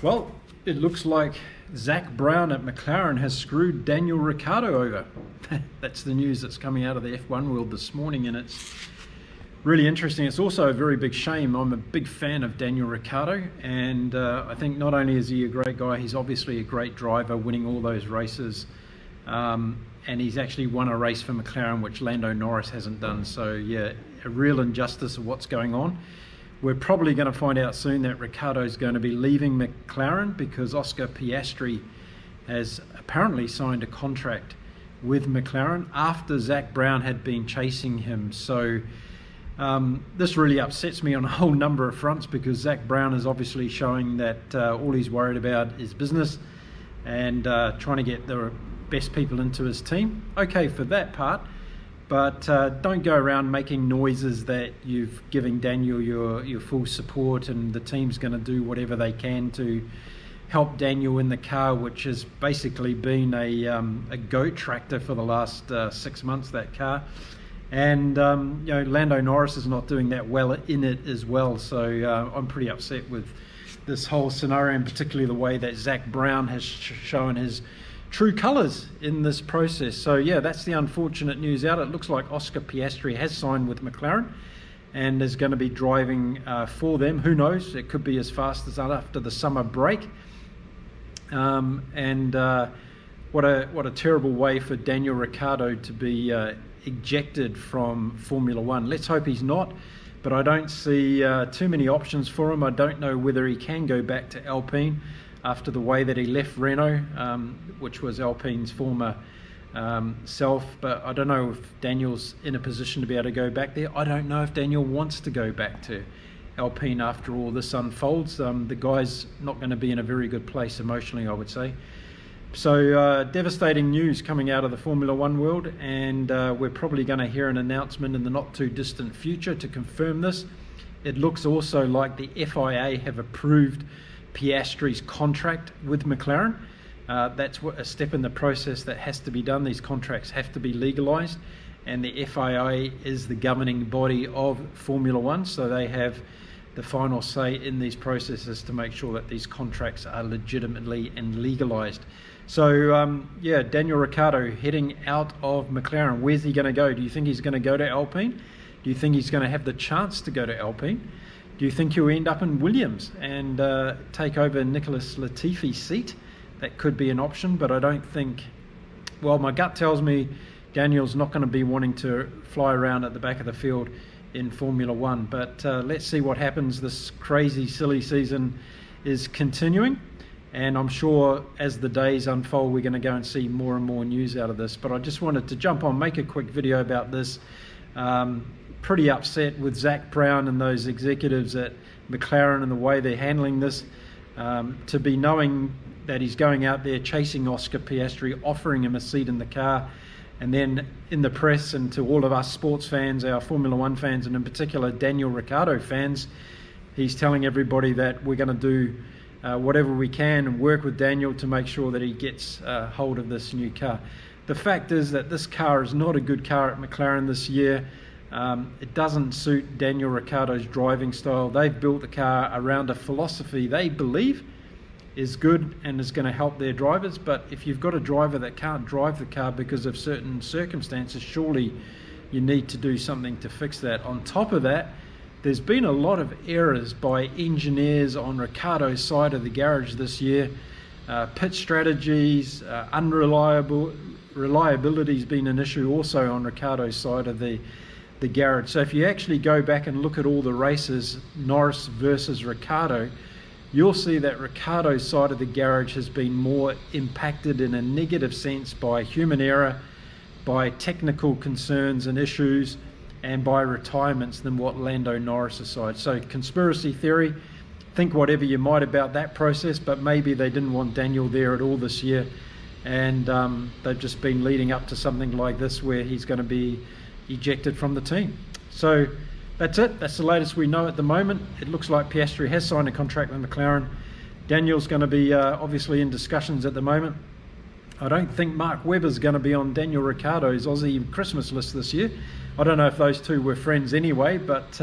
Well, it looks like Zak Brown at McLaren has screwed Daniel Ricciardo over. That's the news that's coming out of the F1 world this morning, and it's really interesting. It's also a very big shame. I'm a big fan of Daniel Ricciardo, and I think not only is he a great guy, he's obviously a great driver, winning all those races, and he's actually won a race for McLaren, which Lando Norris hasn't done. So yeah, a real injustice of what's going on. We're probably going to find out soon that Ricciardo is going to be leaving McLaren because Oscar Piastri has apparently signed a contract with McLaren after Zak Brown had been chasing him. So this really upsets me on a whole number of fronts, because Zak Brown is obviously showing that all he's worried about is business and trying to get the best people into his team. Okay for that part, but don't go around making noises that you've given Daniel your full support and the team's going to do whatever they can to help Daniel in the car, which has basically been a goat tractor for the last 6 months, that car. And Lando Norris is not doing that well in it as well. So I'm pretty upset with this whole scenario, and particularly the way that Zak Brown has shown his true colours in this process. So yeah, that's the unfortunate news out. It looks like Oscar Piastri has signed with McLaren and is going to be driving for them. Who knows? It could be as fast as after the summer break. What a terrible way for Daniel Ricciardo to be ejected from Formula One. Let's hope he's not, but I don't see too many options for him. I don't know whether he can go back to Alpine after the way that he left Renault, which was Alpine's former self, but I don't know if Daniel's in a position to be able to go back there. I don't know if Daniel wants to go back to Alpine after all this unfolds. The guy's not going to be in a very good place emotionally, I would say. So devastating news coming out of the Formula One world, and we're probably going to hear an announcement in the not too distant future to confirm this. It looks also like the FIA have approved Piastri's contract with McLaren. That's a step in the process that has to be done. These contracts have to be legalised, and the FIA is the governing body of Formula One, so they have the final say in these processes to make sure that these contracts are legitimately and legalised. So yeah, Daniel Ricciardo heading out of McLaren. Where's he going to go? Do you think he's going to go to Alpine? Do you think he's going to have the chance to go to Alpine? Do you think he'll end up in Williams and take over Nicholas Latifi's seat? That could be an option, but I don't think... Well, my gut tells me Daniel's not going to be wanting to fly around at the back of the field in Formula One, but let's see what happens. This crazy, silly season is continuing, and I'm sure as the days unfold, we're going to go and see more and more news out of this. But I just wanted to jump on, make a quick video about this. Pretty upset with Zak Brown and those executives at McLaren and the way they're handling this, to be knowing that he's going out there chasing Oscar Piastri, offering him a seat in the car, and then in the press and to all of us sports fans, our Formula One fans, and in particular Daniel Ricciardo fans, he's telling everybody that we're going to do whatever we can and work with Daniel to make sure that he gets hold of this new car. The fact is that this car is not a good car at McLaren this year. It doesn't suit Daniel Ricciardo's driving style. They've built the car around a philosophy they believe is good and is going to help their drivers, but if you've got a driver that can't drive the car because of certain circumstances, surely you need to do something to fix that. On top of that, there's been a lot of errors by engineers on Ricciardo's side of the garage this year. Pit strategies, reliability's been an issue also on Ricciardo's side of the garage. So if you actually go back and look at all the races, Norris versus Ricciardo, you'll see that Ricciardo's side of the garage has been more impacted in a negative sense by human error, by technical concerns and issues, and by retirements than what Lando Norris' side. So conspiracy theory, think whatever you might about that process, but maybe they didn't want Daniel there at all this year, and they've just been leading up to something like this where he's going to be ejected from the team. So that's it. That's the latest we know at the moment. It looks like Piastri has signed a contract with McLaren. Daniel's going to be obviously in discussions at the moment. I don't think Mark Webber's going to be on Daniel Ricciardo's Aussie Christmas list this year. I don't know if those two were friends anyway, but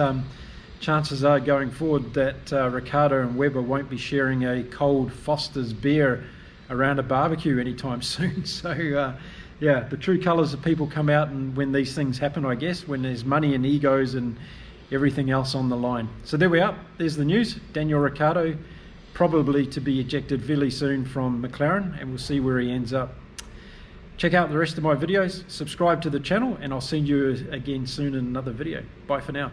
chances are going forward that Ricciardo and Webber won't be sharing a cold Foster's beer around a barbecue anytime soon. So yeah, the true colours of people come out and when these things happen, I guess, when there's money and egos and everything else on the line. So there we are, there's the news. Daniel Ricciardo probably to be ejected fairly soon from McLaren, and we'll see where he ends up. Check out the rest of my videos, subscribe to the channel, and I'll see you again soon in another video. Bye for now.